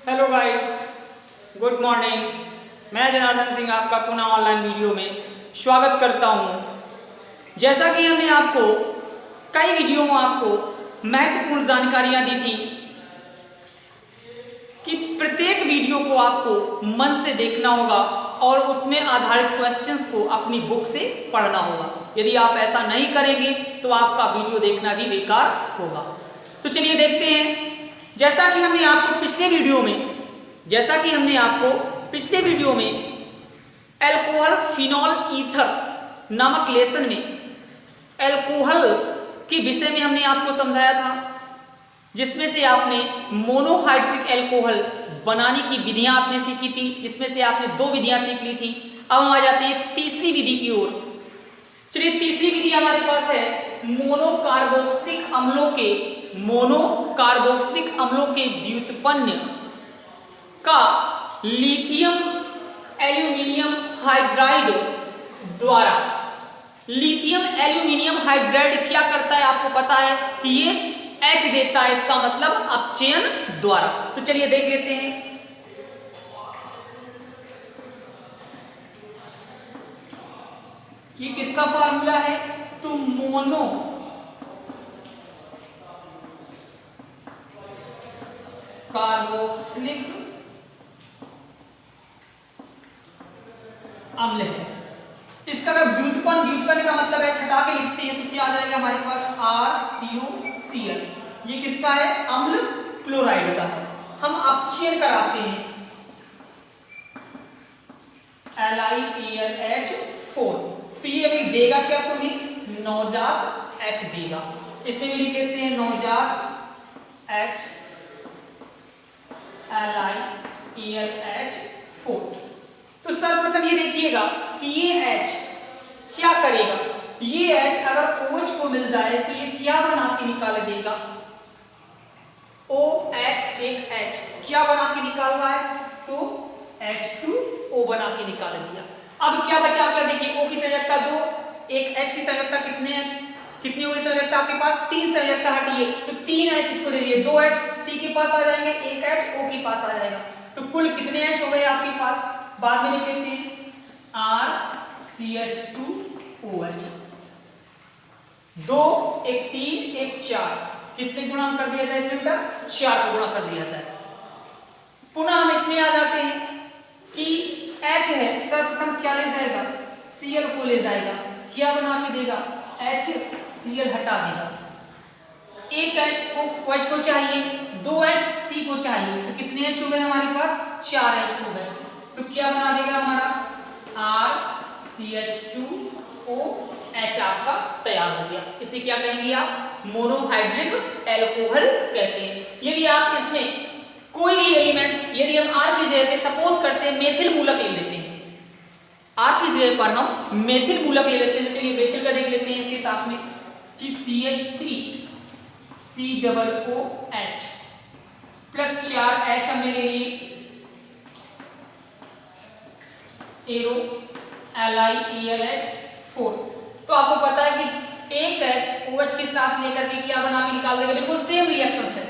Hello guys, good morning. मैं जनार्दन सिंह आपका पुनः ऑनलाइन वीडियो में स्वागत करता हूं। जैसा कि हमने आपको कई वीडियो में आपको महत्वपूर्ण जानकारियां दी थी कि प्रत्येक वीडियो को आपको मन से देखना होगा और उसमें आधारित क्वेश्चंस को अपनी बुक से पढ़ना होगा। यदि आप ऐसा नहीं करेंगे तो आपका वीडियो देखना भी बेकार होगा। तो चलिए देखते हैं। जैसा कि हमने आपको पिछले वीडियो में अल्कोहल फिनॉल ईथर नामक लेसन में अल्कोहल के विषय में हमने आपको समझाया था, जिसमें से आपने मोनोहाइड्रिक अल्कोहल बनाने की विधियां आपने सीखी थी, जिसमें से आपने 2 विधियां सीख ली थी। अब हम आ जाते हैं तीसरी विधि की ओर। चलिए, तीसरी विधि हमारे पास है मोनोकार्बोक्सिलिक अम्लों के व्युत्पन्न का लिथियम एल्यूमिनियम हाइड्राइड द्वारा। लिथियम एल्यूमिनियम हाइड्राइड क्या करता है आपको पता है कि ये H देता है, इसका मतलब अपचयन द्वारा। तो चलिए देख लेते हैं। ये किसका फार्मूला है? तो मोनो कार्बोक्सिलिक अम्ल है। इसका अगर व्युत्पन्न का मतलब है, छटा के लिखते हैं तो क्या आ जाएगा हमारे पास RCOCl। ये किसका है? अम्ल क्लोराइड का है। हम अपचयन कराते हैं LiAlH4, तो ये हमें देगा क्या? तुम्हें नवजात H देगा। इसमें भी लिख देते हैं नवजात H LiAlH4। तो सर्वप्रथम ये देखिएगा कि ये H क्या करेगा। ये H अगर OH को मिल जाए तो ये क्या बना के निकाल देगा? OH एक H क्या बना के निकाल रहा है? तो H2O बना के निकाल दिया। अब क्या बचा आपका? देखिए, O की संयोजकता 2, एक H की संयोजकता कितनी होगी संयोजकता आपके पास? 3 संयोजकता हटी है, तो 3H इसको दे दिए। 2H C के पास आ जाएंगे, 1H O के पास आ जाएगा। तो कुल कितने H हो गए आपके पास? बाद में लिख लेते हैं RCH2OH। 2 1 3 1 4, कितने गुणा कर दिया जाए इसमें बेटा? 4 को गुणा कर दिया जाए। पुनः हम इसमें आ जाते हैं कि H है, सर्वप्रथम क्या ले जाएगा? Cl को ले जाएगा। क्या बना के देगा? HCl हटा देगा। एक OH को चाहिए, 2H C को चाहिए, तो कितने H हो गए हमारे पास? 4H हो गए। तो क्या बना देगा हमारा? RCH2OH आपका तैयार हो गया। इसे क्या कहेंगे आप? मोनोहाइड्रिक अल्कोहल कहते हैं। यदि आप इसमें कोई भी एलिमेंट, यदि हम R की जगह पे सपोज करते हैं मेथिल मूलक ले लेते हैं, R की जगह पर हम मेथिल मूलक ले लेते हैं, तो चलिए मेथिल का देख लेते हैं इसके साथ में कि CH3COOH प्लस 4H हमने ले लिए, एरो LiAlH4। तो आपको पता है कि एक H OH के साथ लेकर के क्या बना के निकाल देगा? बिल्कुल सेम रिएक्शन से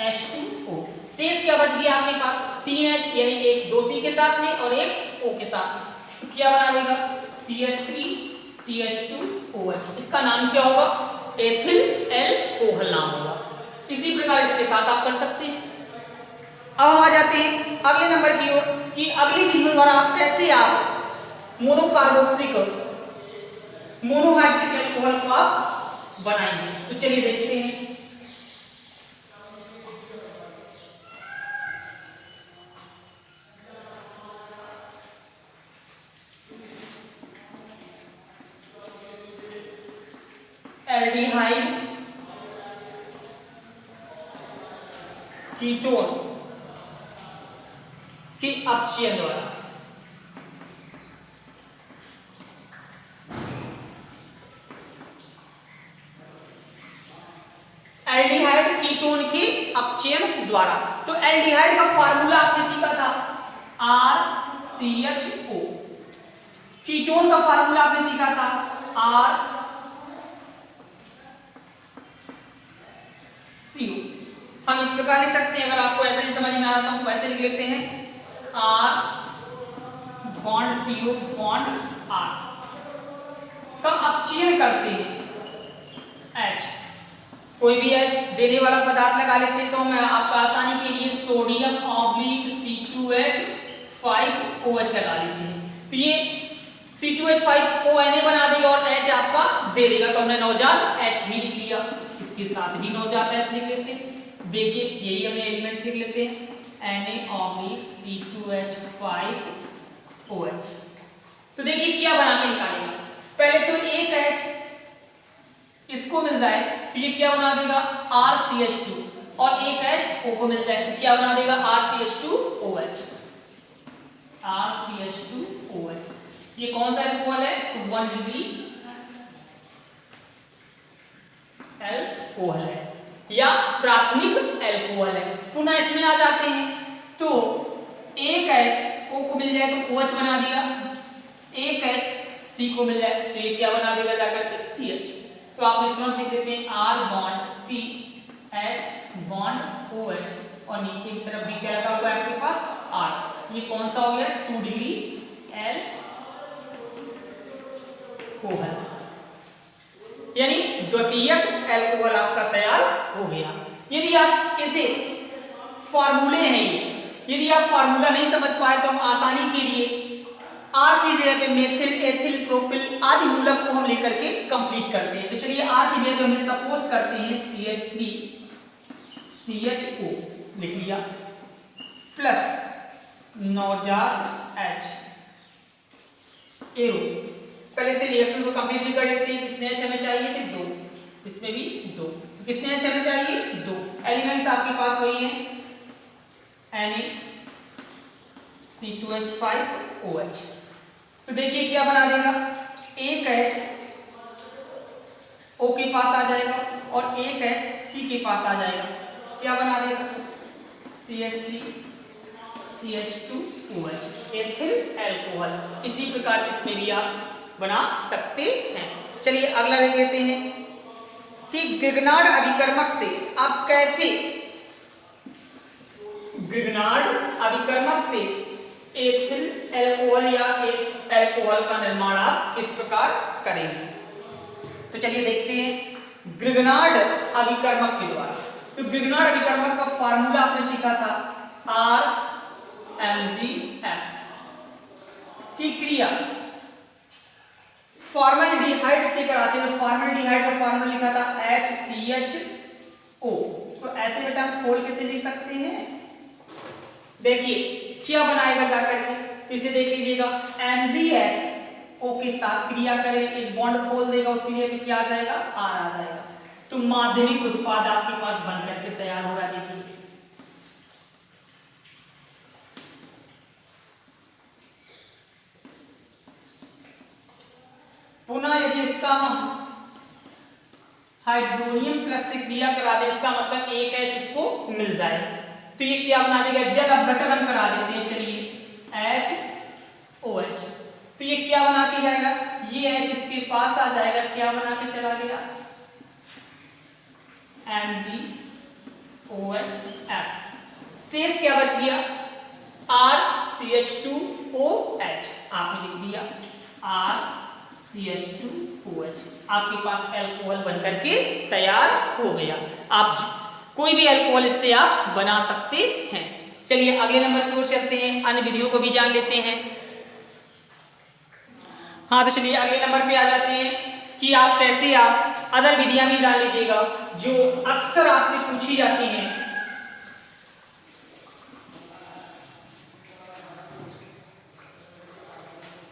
H2O। शेष क्या बच गया आपके पास? 3H, यानी एक 2C के साथ में और एक O के साथ में। तो क्या बना देगा? CH3CH2OH। इसका नाम क्या होगा? एथिल एल्कोहल नाम होगा। इसी प्रकार इसके साथ आप कर सकते हैं। अब हम आ जाते हैं अगले नंबर की ओर कि अगली विधि द्वारा आप कैसे मोनोहाइड्रिक अल्कोहल को आप बनाएंगे। तो चलिए देखते हैं। एल्डिहाइड कीटोन के अपचयन द्वारा। एल्डिहाइड कीटोन के अपचयन द्वारा। तो एल्डिहाइड का फार्मूला आपने सीखा था RCHO। कीटोन का फार्मूला आपने सीखा था RCO। हम इस प्रकार लिख सकते हैं, अगर आपको ऐसा नहीं समझ में आ रहा तो हम वैसे लिख लेते हैं R bond CO bond R का अब चेयर करते हैं H, कोई भी H देने वाला पदार्थ लगा लेते हैं। तो मैं आपका आसानी के लिए सोडियम ऑब्लिक C2H5OH लगा लेते हैं। तो ये C2H5ONA बना देगा और H आपका दे देगा, तो हमने नवजात H भी लिख लिया, इसके साथ भी नवजात H लिख लेते हैं। देखिए यही हमने एलिमेंट लिख लेते हैं Na(C2H5OH। तो देखिए क्या बना के निकालेगा, पहले तो एक H इसको मिल जाए तो ये क्या बना देगा RCH2, और एक H O को मिल जाए तो क्या बना देगा RCH2OH। RCH2OH ये कौन सा अल्कोहल है, 1 डिग्री अल्कोहल है या प्राथमिक अल्कोहल है। पुनः इसमें आ जाते हैं तो एक H O को मिल जाए तो OH बना दिया, एक H C को मिल जाए तो ये क्या बना देगा जाकर के CH। तो आप इसमें लिख देते हैं R bond C H bond OH और नीचे की तरफ भी क्या लगा हुआ है आपके पास R। ये कौन सा हो गया 2 डिग्री अल्कोहल, यानी द्वितीयक अल्कोहल आपका तैयार हो गया। यदि आप इसे फॉर्मूले हैं, यदि आप फॉर्मूला नहीं समझ पाए तो हम आसानी के लिए R की जगह पे मेथिल एथिल प्रोपिल आदि मूलक को हम लेकर के कंप्लीट करते हैं। तो चलिए R की जगह पे हम सपोज करते हैं CH3CHO लिख लिया प्लस नवजात H एरो। पहले से रिएक्शन को कंप्लीट भी कर लेते हैं। कितने H हमें चाहिए थे 2, इसमें भी 2, कितने H हमें चाहिए 2। एलिमेंट्स आपके पास वही हैं Na(C2H5OH। तो देखिए क्या बना देगा, एक H O के पास आ जाएगा और एक H C के पास आ जाएगा, क्या बना देगा CH3CH2OH एथिल अल्कोहल। इसी प्रकार इसमें भी आप बना सकते हैं। चलिए अगला देख लेते हैं कि ग्रिग्नार्ड अभिकर्मक से आप कैसे ग्रिग्नार्ड अभिकर्मक से एथिल अल्कोहल या एक अल्कोहल का निर्माण आप किस प्रकार करेंगे। तो चलिए देखते हैं ग्रिग्नार्ड अभिकर्मक के द्वारा। तो ग्रिग्नार्ड अभिकर्मक का फार्मूला आपने सीखा था RMgX की क्रिया फॉर्मल्डिहाइड से कराते हैं। तो फॉर्मल्डिहाइड का फार्मूला लिखा था HCHO। तो ऐसे बेटा हम खोल के से लिख सकते हैं। देखिए क्या बनाएगा जाकर के, इसे देख लीजिएगा MgX O के साथ क्रिया करेगा, एक बॉन्ड खोल देगा, उसके लिए क्या आ जाएगा R आ जाएगा। तो माध्यमिक उत्पाद आपके पास बनकर के तैयार हो रहा है। देखिए पुनः यदि इसका हम हाइड्रोनियम प्लस से क्रिया करा दे, इसका मतलब एक H इसको मिल जाए तो ये क्या बना देगा, जल अपघटन करा देते हैं। चलिए HOH तो ये क्या बना के जाएगा, ये H इसके पास आ जाएगा, क्या बना के चला गया MgOHX। शेष क्या बच गया RCH2OH, आपने लिख दिया RCH2OH। आपके पास अल्कोहल बनकर के तैयार हो गया। आप कोई भी अल्कोहल इससे आप बना सकते हैं। चलिए अगले नंबर की ओर चलते हैं, अन्य विधियों को भी जान लेते हैं। हाँ तो चलिए अगले नंबर पे आ जाते हैं कि आप कैसे आप अदर विधियां भी जान लीजिएगा जो अक्सर आपसे पूछी जाती हैं।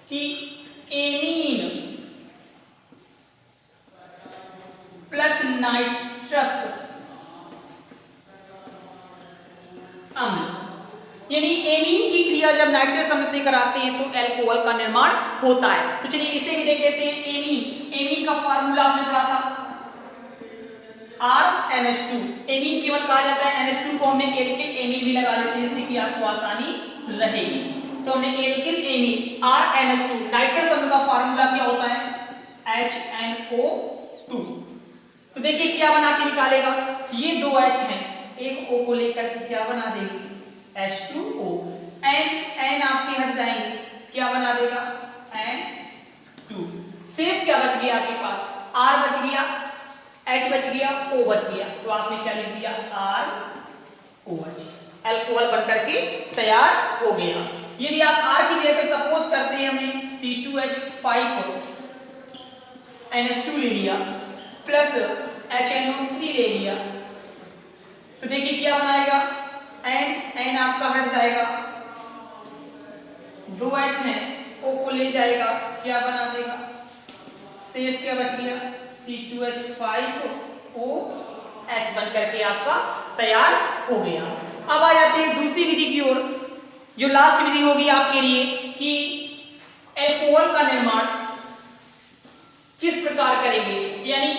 कि एमीन प्लस नाइट्रस अम्ल, यानी एमीन की क्रिया जब नाइट्रस अम्ल से कराते हैं तो अल्कोहल का निर्माण होता है। तो चलिए इसे भी देख लेते हैं। एमीन का फार्मूला आपने पढ़ा था RNH2। एमीन केवल कहा जाता है NH2 को हमने एल्किल एमीन भी लगा लेते हैं इससे कि आपको आसानी रहेगी। तो हमने एल्किल एमीन RNH2, नाइट्रस अम्ल का फार्मूला क्या होता है HNO2। तो देखिए क्या बना के निकालेगा, ये दो H हैं, एक O को लेकर के क्या बना देगी, H2O। N आपके हट जाएंगे, क्या बना देगा, N2। शेष क्या बच गया आपके पास, R बच गया, H बच गया, O बच गया, तो आपने क्या लिख दिया, ROH। अल्कोहल बनकर के तैयार हो गया। यदि आप R की जगह पे सपोज करते हैं हमने C2H5 NH2 ले लिया प्लस HNO3 ले लिया, तो देखिए क्या बनाएगा, N आपका हट जाएगा, 2H है, O को ले जाएगा, क्या बना देगा, शेष क्या बच गया, C2H5OH बन करके आपका तैयार हो गया। अब आ जाते हैं दूसरी विधि की ओर, जो लास्ट विधि होगी आपके लिए कि अल्कोहल का निर्माण किस प्रकार करेंगे, यानी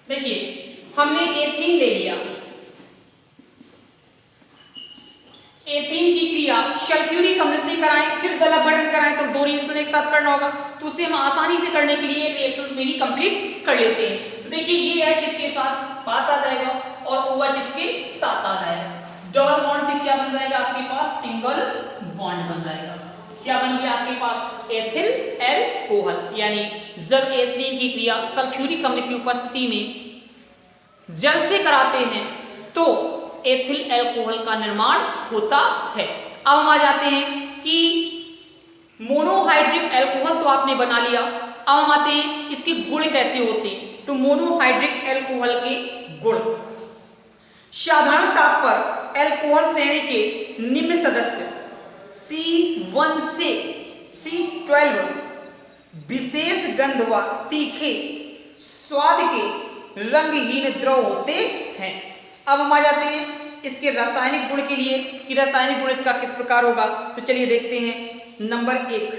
देखिए हमने एथीन ले लिया, एथीन की क्रिया सल्फ्यूरिक अम्ल से कराएं फिर जलावरण कराएं तो दो रिएक्शन एक साथ करना होगा, तो उसे हम आसानी से करने के लिए रिएक्शंस में ही कंप्लीट कर लेते हैं। तो देखिए ये H इसके पास आ जाएगा और OH इसके साथ आ जाएगा, डबल बॉन्ड से क्या बन जाएगा आपके पास, सिंगल बॉन्ड बन जाएगा। क्या बन गया आपके पास, एथिल अल्कोहल। यानी जब एथिलीन की क्रिया सल्फ्यूरिक अम्ल की उपस्थिति में जल से कराते हैं तो एथिल अल्कोहल का निर्माण होता है। अब हम आ जाते हैं कि मोनोहाइड्रिक अल्कोहल तो आपने बना लिया, अब हम आते हैं इसके गुण कैसे होते हैं। तो मोनोहाइड्रिक अल्कोहल के गुण, साधारण ताप पर अल्कोहल श्रेणी के निम्न सदस्य C1 से C12 विशेष गंध व तीखे स्वाद के रंगहीन द्रव होते हैं। अब हम आ जाते हैं इसके रासायनिक गुण के लिए कि रासायनिक गुण इसका किस प्रकार होगा। तो चलिए देखते हैं। नंबर 1,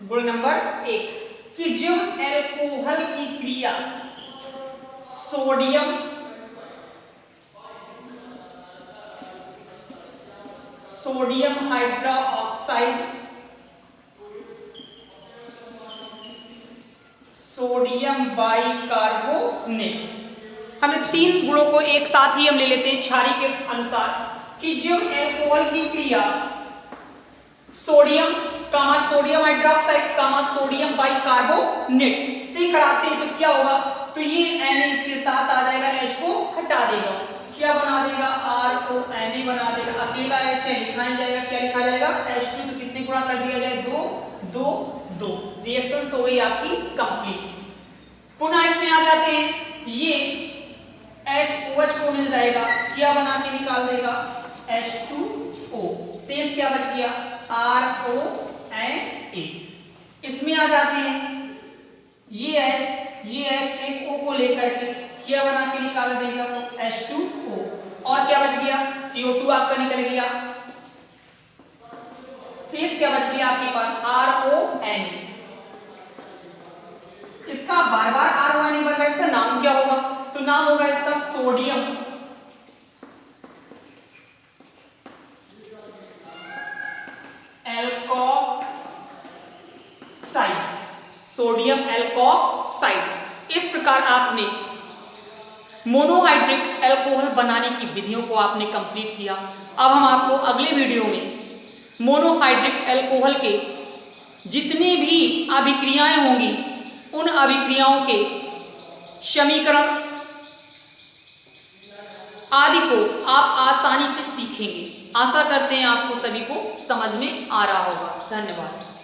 गुण नंबर 1 कि जब अल्कोहल की क्रिया सोडियम हाइड्रोक्साइड, सोडियम बाइकार्बोनेट, हमने 3 गुणों को एक साथ ही हम ले लेते हैं क्षारी के अनुसार कि जब अल्कोहल की क्रिया सोडियम हाइड्रोक्साइड सोडियम बाइकार्बोनेट से कराते हैं तो क्या होगा, तो ये Na इसके साथ आ जाएगा, H को हटा देगा, क्या बना देगा, RONA बना देगा, अकेला H है लिखा नहीं जाएगा, क्या लिखा जाएगा, H2, तो कितने गुणा कर दिया जाए, 2 2 2, रिएक्शन हो गई आपकी कंप्लीट। पुनः इसमें आ जाते हैं, ये HOH को मिल जाएगा, क्या बना के निकाल देगा, H2O, शेष क्या बच गया, RONA। इसमें आ जाते हैं, ये H एक O को लेकर के क्या बना के निकाल देगा, H2O, और क्या बच गया, CO2 आपका निकल गया, शेष क्या बच गया आपके पास, RONA। इसका बार बार RONA बन रहा है, इसका नाम क्या होगा, तो नाम होगा इसका सोडियम एल्कोक्साइड। इस प्रकार आपने मोनोहाइड्रिक अल्कोहल बनाने की विधियों को आपने कंप्लीट किया। अब हम आपको अगले वीडियो में मोनोहाइड्रिक अल्कोहल के जितने भी अभिक्रियाएं होंगी उन अभिक्रियाओं के समीकरण आदि को आप आसानी से सीखेंगे। आशा करते हैं आपको सभी को समझ में आ रहा होगा। धन्यवाद।